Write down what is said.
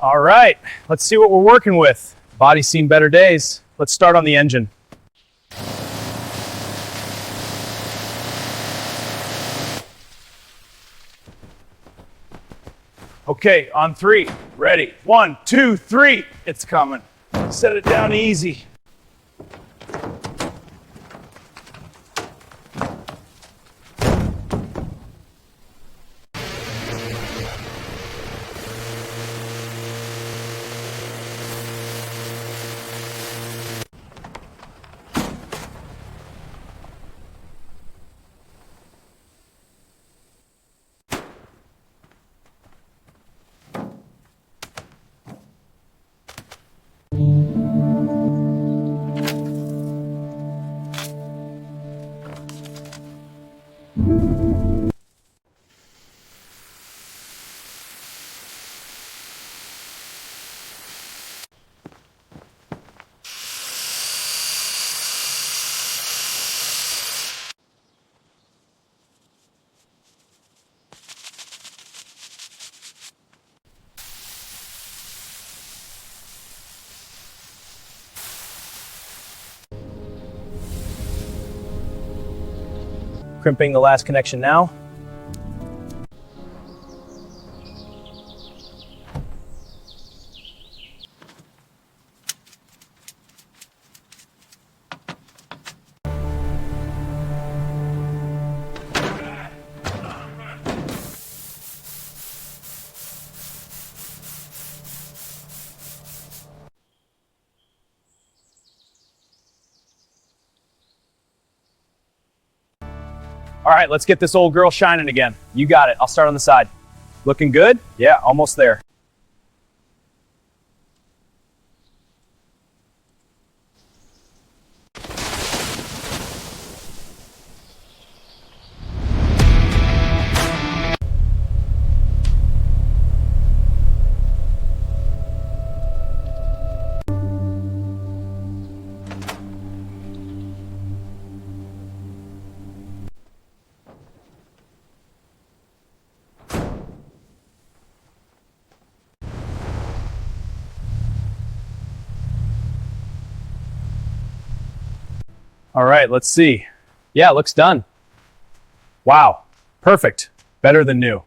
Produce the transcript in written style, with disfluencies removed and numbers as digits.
All right, let's see what we're working with. Body's seen better days. Let's start on the engine. Okay, on three. Ready? 1, 2, 3. It's coming. Set it down easy. Crimping the last connection now. All right, let's get this old girl shining again. You got it. I'll start on the side. Looking good? Yeah, almost there. All right, let's see. Yeah, it looks done. Wow, perfect. Better than new.